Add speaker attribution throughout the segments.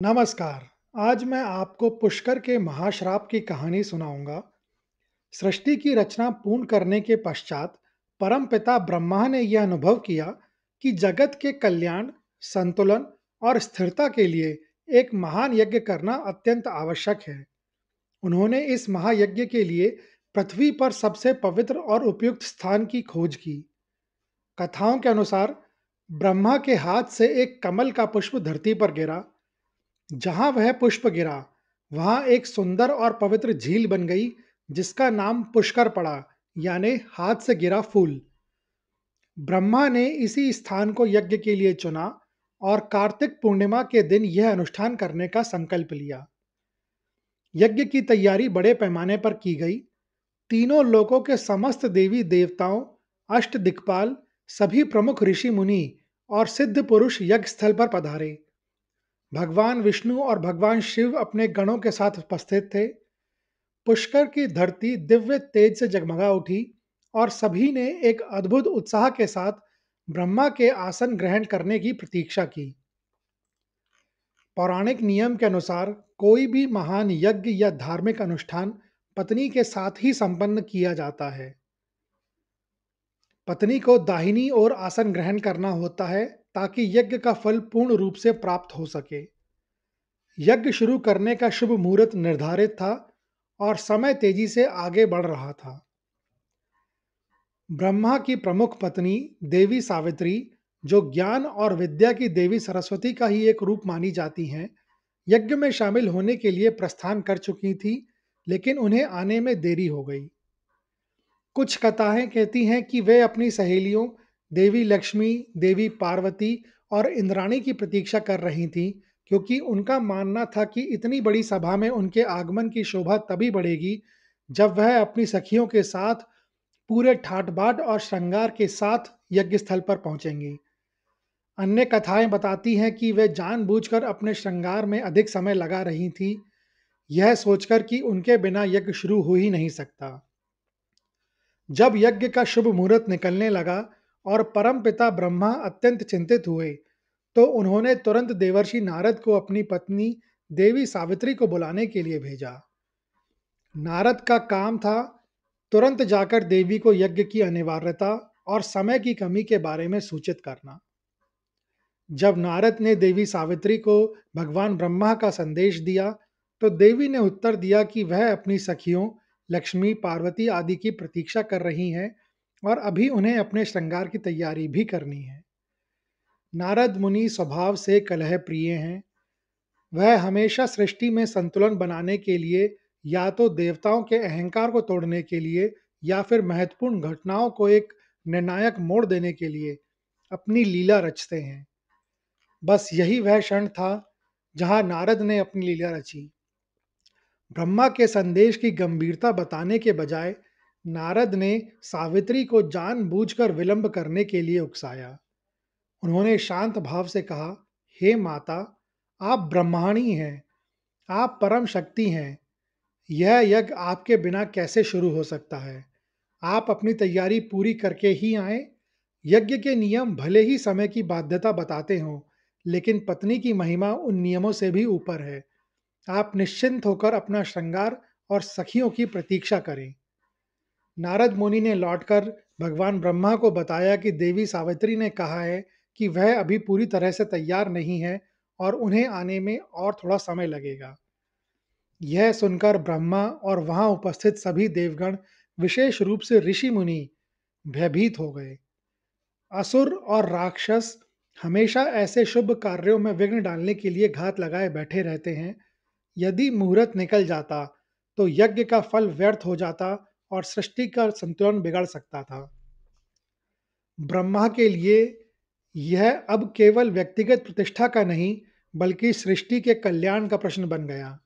Speaker 1: नमस्कार। आज मैं आपको पुष्कर के महाश्राप की कहानी सुनाऊंगा। सृष्टि की रचना पूर्ण करने के पश्चात परमपिता ब्रह्मा ने यह अनुभव किया कि जगत के कल्याण, संतुलन और स्थिरता के लिए एक महान यज्ञ करना अत्यंत आवश्यक है। उन्होंने इस महायज्ञ के लिए पृथ्वी पर सबसे पवित्र और उपयुक्त स्थान की खोज की। कथाओं के अनुसार ब्रह्मा के हाथ से एक कमल का पुष्प धरती पर गिरा। जहां वह पुष्प गिरा, वहां एक सुंदर और पवित्र झील बन गई, जिसका नाम पुष्कर पड़ा, यानी हाथ से गिरा फूल। ब्रह्मा ने इसी स्थान को यज्ञ के लिए चुना और कार्तिक पूर्णिमा के दिन यह अनुष्ठान करने का संकल्प लिया। यज्ञ की तैयारी बड़े पैमाने पर की गई। तीनों लोकों के समस्त देवी देवताओं, अष्ट दिक्पाल, सभी प्रमुख ऋषि मुनि और सिद्ध पुरुष यज्ञ स्थल पर पधारे। भगवान विष्णु और भगवान शिव अपने गणों के साथ उपस्थित थे। पुष्कर की धरती दिव्य तेज से जगमगा उठी और सभी ने एक अद्भुत उत्साह के साथ ब्रह्मा के आसन ग्रहण करने की प्रतीक्षा की। पौराणिक नियम के अनुसार कोई भी महान यज्ञ या धार्मिक अनुष्ठान पत्नी के साथ ही संपन्न किया जाता है। पत्नी को दाहिनी ओर आसन ग्रहण करना होता है ताकि यज्ञ का फल पूर्ण रूप से प्राप्त हो सके। यज्ञ शुरू करने का शुभ मुहूर्त निर्धारित था और समय तेजी से आगे बढ़ रहा था। ब्रह्मा की प्रमुख पत्नी देवी सावित्री, जो ज्ञान और विद्या की देवी सरस्वती का ही एक रूप मानी जाती हैं, यज्ञ में शामिल होने के लिए प्रस्थान कर चुकी थी, लेकिन उन्हें आने में देरी हो गई। कुछ कथाएं कहती हैं कि वे अपनी सहेलियों देवी लक्ष्मी, देवी पार्वती और इंद्राणी की प्रतीक्षा कर रही थीं, क्योंकि उनका मानना था कि इतनी बड़ी सभा में उनके आगमन की शोभा तभी बढ़ेगी जब वह अपनी सखियों के साथ पूरे ठाट-बाट और श्रृंगार के साथ यज्ञ स्थल पर पहुंचेंगी। अन्य कथाएं बताती हैं कि वे जानबूझकर अपने श्रृंगार में अधिक समय लगा रही थीं, यह सोचकर कि उनके बिना यज्ञ शुरू हो ही नहीं सकता। जब यज्ञ का शुभ मुहूर्त निकलने लगा और परमपिता ब्रह्मा अत्यंत चिंतित हुए, तो उन्होंने तुरंत देवर्षि नारद को अपनी पत्नी देवी सावित्री को बुलाने के लिए भेजा। नारद का काम था तुरंत जाकर देवी को यज्ञ की अनिवार्यता और समय की कमी के बारे में सूचित करना। जब नारद ने देवी सावित्री को भगवान ब्रह्मा का संदेश दिया, तो देवी ने उत्तर दिया कि वह अपनी सखियों लक्ष्मी, पार्वती आदि की प्रतीक्षा कर रही हैं और अभी उन्हें अपने श्रृंगार की तैयारी भी करनी है। नारद मुनि स्वभाव से कलह प्रिय हैं। वह हमेशा सृष्टि में संतुलन बनाने के लिए या तो देवताओं के अहंकार को तोड़ने के लिए या फिर महत्वपूर्ण घटनाओं को एक निर्णायक मोड़ देने के लिए अपनी लीला रचते हैं। बस यही वह क्षण था जहां नारद ने अपनी लीला रची। ब्रह्मा के संदेश की गंभीरता बताने के बजाय नारद ने सावित्री को जानबूझकर विलंब करने के लिए उकसाया। उन्होंने शांत भाव से कहा, हे माता, आप ब्रह्माणी हैं, आप परम शक्ति हैं। यह यज्ञ आपके बिना कैसे शुरू हो सकता है? आप अपनी तैयारी पूरी करके ही आएं। यज्ञ के नियम भले ही समय की बाध्यता बताते हों, लेकिन पत्नी की महिमा उन नियमों से भी ऊपर है। आप निश्चिंत होकर अपना श्रृंगार और सखियों की प्रतीक्षा करें। नारद मुनि ने लौटकर भगवान ब्रह्मा को बताया कि देवी सावित्री ने कहा है कि वह अभी पूरी तरह से तैयार नहीं है और उन्हें आने में और थोड़ा समय लगेगा। यह सुनकर ब्रह्मा और वहां उपस्थित सभी देवगण, विशेष रूप से ऋषि मुनि, भयभीत हो गए। असुर और राक्षस हमेशा ऐसे शुभ कार्यों में विघ्न डालने के लिए घात लगाए बैठे रहते हैं। यदि मुहूर्त निकल जाता, तो यज्ञ का फल व्यर्थ हो जाता और सृष्टि का संतुलन बिगड़ सकता था। ब्रह्मा के लिए यह अब केवल व्यक्तिगत प्रतिष्ठा का नहीं, बल्कि सृष्टि के कल्याण का प्रश्न बन गया।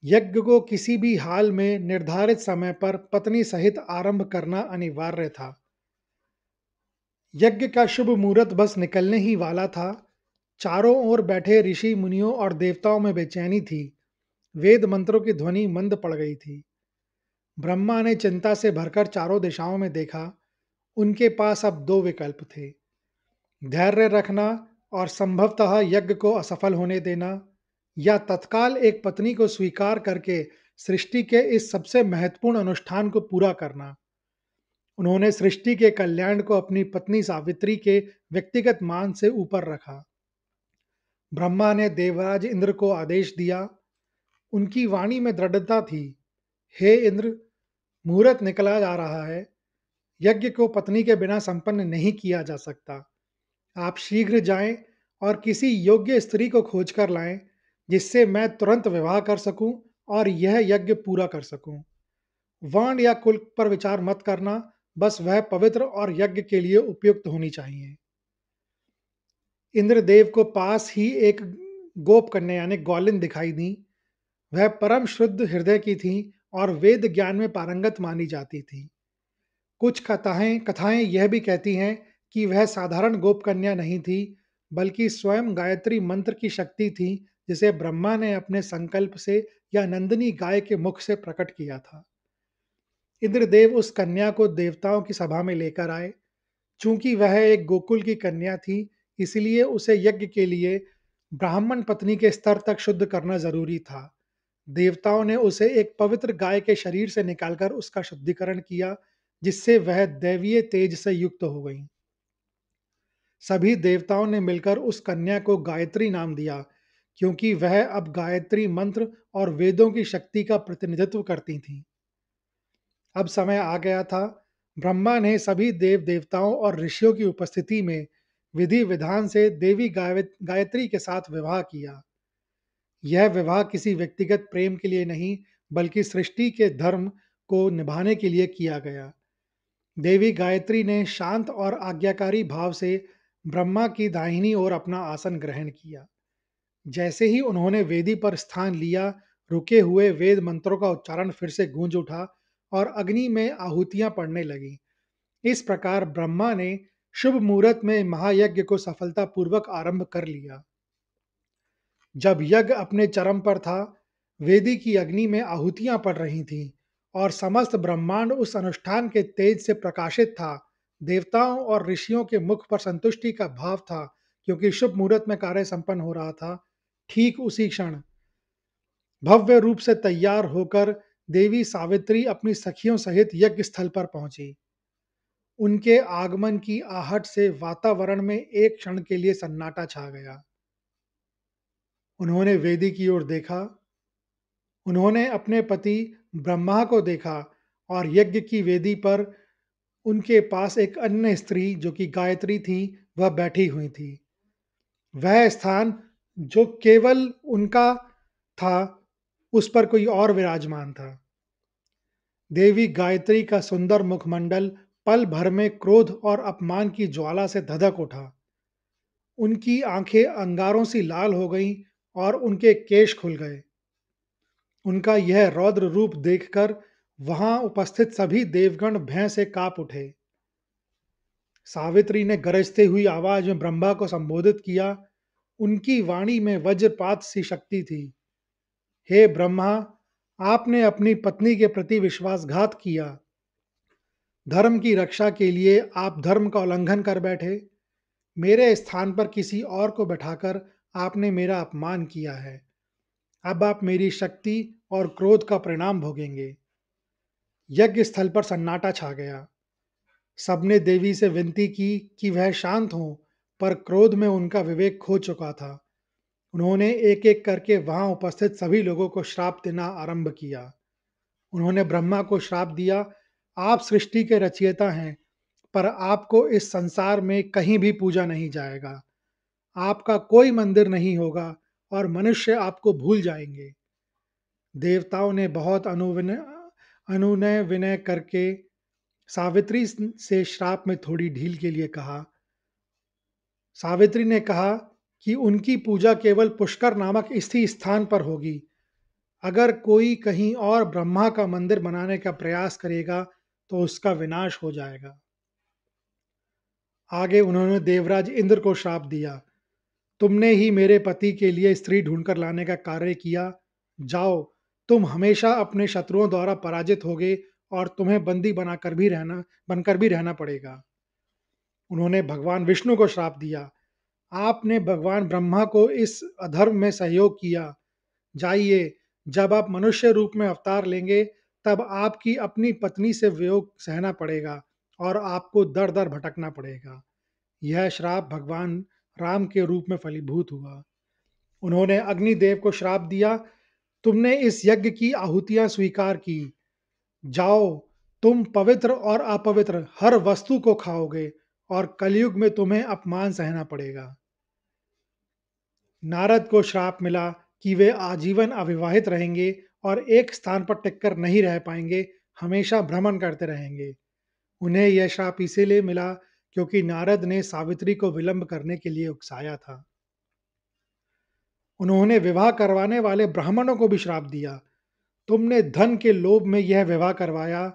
Speaker 1: यज्ञ को किसी भी हाल में निर्धारित समय पर पत्नी सहित आरंभ करना अनिवार्य था। यज्ञ का शुभ मुहूर्त बस निकलने ही वाला था। चारों ओर बैठे ऋषि मुनियों और देवताओं में बेचैनी थी। वेद मंत्रों की ध्वनि मंद पड़ गई थी। ब्रह्मा ने चिंता से भरकर चारों दिशाओं में देखा। उनके पास अब दो विकल्प थे, धैर्य रखना और संभवतः यज्ञ को असफल होने देना, या तत्काल एक पत्नी को स्वीकार करके सृष्टि के इस सबसे महत्वपूर्ण अनुष्ठान को पूरा करना। उन्होंने सृष्टि के कल्याण को अपनी पत्नी सावित्री के व्यक्तिगत मान से ऊपर रखा। ब्रह्मा ने देवराज इंद्र को आदेश दिया। उनकी वाणी में दृढ़ता थी। हे इंद्र, मुहूर्त निकला जा रहा है। यज्ञ को पत्नी के बिना संपन्न नहीं किया जा सकता। आप शीघ्र जाएं और किसी योग्य स्त्री को खोज कर लाएं, जिससे मैं तुरंत विवाह कर सकूं और यह यज्ञ पूरा कर सकूं। वर्ण या कुल पर विचार मत करना, बस वह पवित्र और यज्ञ के लिए उपयुक्त होनी चाहिए। इंद्रदेव को पास ही एक गोप कन्या यानी गौलिन दिखाई दी। वह परम शुद्ध हृदय की थी और वेद ज्ञान में पारंगत मानी जाती थी। कुछ कथाएं कथाएं यह भी कहती हैं कि वह साधारण गोप कन्या नहीं थी, बल्कि स्वयं गायत्री मंत्र की शक्ति थी, जिसे ब्रह्मा ने अपने संकल्प से या नंदिनी गाय के मुख से प्रकट किया था। इंद्रदेव उस कन्या को देवताओं की सभा में लेकर आए। चूंकि वह एक गोकुल की कन्या थी, इसलिए उसे यज्ञ के लिए ब्राह्मण पत्नी के स्तर तक शुद्ध करना जरूरी था। देवताओं ने उसे एक पवित्र गाय के शरीर से निकालकर उसका शुद्धिकरण किया, जिससे वह दैवीय तेज से युक्त हो गई। सभी देवताओं ने मिलकर उस कन्या को गायत्री नाम दिया, क्योंकि वह अब गायत्री मंत्र और वेदों की शक्ति का प्रतिनिधित्व करती थी। अब समय आ गया था। ब्रह्मा ने सभी देव देवताओं और ऋषियों की उपस्थिति में विधि विधान से देवी गायत्री के साथ विवाह किया। यह विवाह किसी व्यक्तिगत प्रेम के लिए नहीं, बल्कि सृष्टि के धर्म को निभाने के लिए किया गया। देवी गायत्री ने शांत और आज्ञाकारी भाव से ब्रह्मा की दाहिनी ओर अपना आसन ग्रहण किया। जैसे ही उन्होंने वेदी पर स्थान लिया, रुके हुए वेद मंत्रों का उच्चारण फिर से गूंज उठा और अग्नि में आहुतियां पड़ने लगी। इस प्रकार ब्रह्मा ने शुभ मुहूर्त में महायज्ञ को सफलतापूर्वक आरंभ कर लिया। जब यज्ञ अपने चरम पर था, वेदी की अग्नि में आहुतियां पड़ रही थीं और समस्त ब्रह्मांड उस अनुष्ठान के तेज से प्रकाशित था। देवताओं और ऋषियों के मुख पर संतुष्टि का भाव था, क्योंकि शुभ मुहूर्त में कार्य संपन्न हो रहा था। ठीक उसी क्षण भव्य रूप से तैयार होकर देवी सावित्री अपनी सखियों सहित यज्ञ स्थल पर पहुंची। उनके आगमन की आहट से वातावरण में एक क्षण के लिए सन्नाटा छा गया। उन्होंने वेदी की ओर देखा। उन्होंने अपने पति ब्रह्मा को देखा और यज्ञ की वेदी पर उनके पास एक अन्य स्त्री जो कि गायत्री थी, वह बैठी हुई थी। वह स्थान जो केवल उनका था, उस पर कोई और विराजमान था। देवी गायत्री का सुंदर मुखमंडल पल भर में क्रोध और अपमान की ज्वाला से धधक उठा। उनकी आंखें अंगारों सी लाल हो गईं और उनके केश खुल गए। उनका यह रौद्र रूप देखकर वहां उपस्थित सभी देवगण भय से कांप उठे। सावित्री ने गरजते हुई आवाज में ब्रह्मा को संबोधित किया। उनकी वाणी में वज्रपात सी शक्ति थी। हे ब्रह्मा, आपने अपनी पत्नी के प्रति विश्वासघात किया। धर्म की रक्षा के लिए आप धर्म का उल्लंघन कर बैठे। मेरे स्थान पर किसी और को बैठाकर आपने मेरा अपमान किया है। अब आप मेरी शक्ति और क्रोध का परिणाम भोगेंगे। यज्ञ स्थल पर सन्नाटा छा गया। सबने देवी से विनती की कि वह शांत हो, पर क्रोध में उनका विवेक खो चुका था। उन्होंने एक एक करके वहां उपस्थित सभी लोगों को श्राप देना आरंभ किया। उन्होंने ब्रह्मा को श्राप दिया, आप सृष्टि के रचयिता हैं, पर आपको इस संसार में कहीं भी पूजा नहीं जाएगा। आपका कोई मंदिर नहीं होगा और मनुष्य आपको भूल जाएंगे। देवताओं ने बहुत अनुनय विनय करके सावित्री से श्राप में थोड़ी ढील के लिए कहा। सावित्री ने कहा कि उनकी पूजा केवल पुष्कर नामक इसी स्थान पर होगी। अगर कोई कहीं और ब्रह्मा का मंदिर बनाने का प्रयास करेगा तो उसका विनाश हो जाएगा। आगे उन्होंने देवराज इंद्र को श्राप दिया। तुमने ही मेरे पति के लिए स्त्री ढूंढकर लाने का कार्य किया। जाओ, तुम हमेशा अपने शत्रुओं द्वारा पराजित होगे और तुम्हें बंदी बनकर भी रहना पड़ेगा। उन्होंने भगवान विष्णु को श्राप दिया। आपने भगवान ब्रह्मा को इस अधर्म में सहयोग किया। जाइए, जब आप मनुष्य रूप में अवतार लेंगे, तब आपकी अपनी पत्नी से वियोग सहना पड़ेगा और आपको दर-दर भटकना पड़ेगा। यह श्राप भगवान राम के रूप में फलीभूत हुआ। उन्होंने अग्निदेव को श्राप दिया, तुमने इस यज्ञ की आहुतियां स्वीकार की। जाओ, तुम पवित्र और अपवित्र हर वस्तु को खाओगे और कलयुग में तुम्हें अपमान सहना पड़ेगा। नारद को श्राप मिला कि वे आजीवन अविवाहित रहेंगे और एक स्थान पर टिककर नहीं रह पाएंगे, हमेशा भ्रमण करते रहेंगे। उन्हें यह श्राप इसीलिए मिला क्योंकि नारद ने सावित्री को विलंब करने के लिए उकसाया था। उन्होंने विवाह करवाने वाले ब्राह्मणों को भी श्राप दिया, तुमने धन के लोभ में यह विवाह करवाया।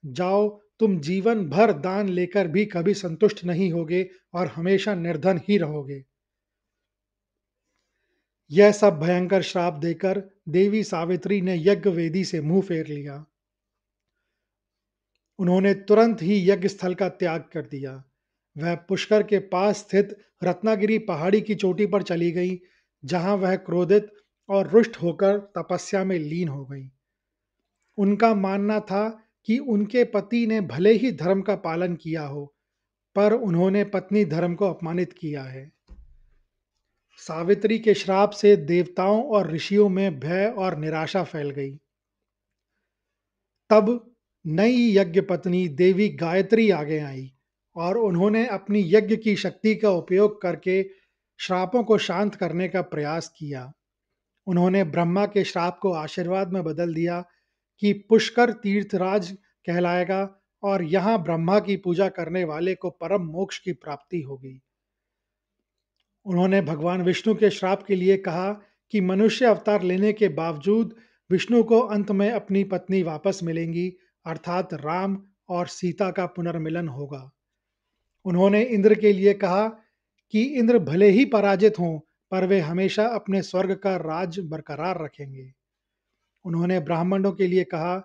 Speaker 1: जाओ, तुम जीवन भर दान लेकर भी कभी संतुष्ट नहीं होगे और हमेशा निर्धन ही रहोगे। यह सब भयंकर श्राप देकर देवी सावित्री ने यज्ञ वेदी से मुंह फेर लिया। उन्होंने तुरंत ही यज्ञ स्थल का त्याग कर दिया। वह पुष्कर के पास स्थित रत्नागिरी पहाड़ी की चोटी पर चली गई, जहां वह क्रोधित और रुष्ट होकर तपस्या में लीन हो गई। उनका मानना था कि उनके पति ने भले ही धर्म का पालन किया हो, पर उन्होंने पत्नी धर्म को अपमानित किया है। सावित्री के श्राप से देवताओं और ऋषियों में भय और निराशा फैल गई। तब नई यज्ञ पत्नी देवी गायत्री आगे आई और उन्होंने अपनी यज्ञ की शक्ति का उपयोग करके श्रापों को शांत करने का प्रयास किया। उन्होंने ब्रह्मा के श्राप को आशीर्वाद में बदल दिया कि पुष्कर तीर्थराज कहलाएगा और यहाँ ब्रह्मा की पूजा करने वाले को परम मोक्ष की प्राप्ति होगी। उन्होंने भगवान विष्णु के श्राप के लिए कहा कि मनुष्य अवतार लेने के बावजूद विष्णु को अंत में अपनी पत्नी वापस मिलेंगी, अर्थात राम और सीता का पुनर्मिलन होगा। उन्होंने इंद्र के लिए कहा कि इंद्र भले ही पराजित हों, पर वे हमेशा अपने स्वर्ग का राज बरकरार रखेंगे। उन्होंने ब्राह्मणों के लिए कहा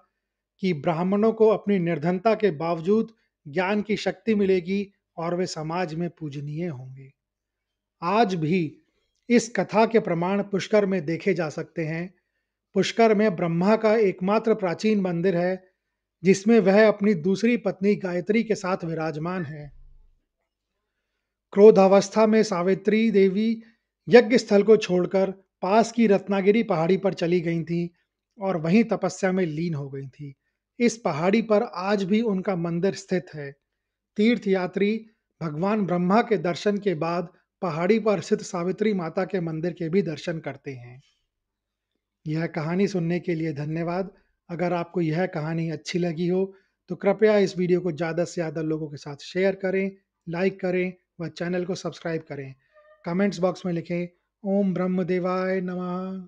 Speaker 1: कि ब्राह्मणों को अपनी निर्धनता के बावजूद ज्ञान की शक्ति मिलेगी और वे समाज में पूजनीय होंगे। आज भी इस कथा के प्रमाण पुष्कर में देखे जा सकते हैं। पुष्कर में ब्रह्मा का एकमात्र प्राचीन मंदिर है, जिसमें वह अपनी दूसरी पत्नी गायत्री के साथ विराजमान है। क्रोधावस्था में सावित्री देवी यज्ञ स्थल को छोड़कर पास की रत्नागिरी पहाड़ी पर चली गई थी और वहीं तपस्या में लीन हो गई थी। इस पहाड़ी पर आज भी उनका मंदिर स्थित है। तीर्थयात्री भगवान ब्रह्मा के दर्शन के बाद पहाड़ी पर स्थित सावित्री माता के मंदिर के भी दर्शन करते हैं। यह कहानी सुनने के लिए धन्यवाद। अगर आपको यह कहानी अच्छी लगी हो तो कृपया इस वीडियो को ज़्यादा से ज़्यादा लोगों के साथ शेयर करें, लाइक करें व चैनल को सब्सक्राइब करें। कमेंट्स बॉक्स में लिखें ओम ब्रह्मदेवाय नमः।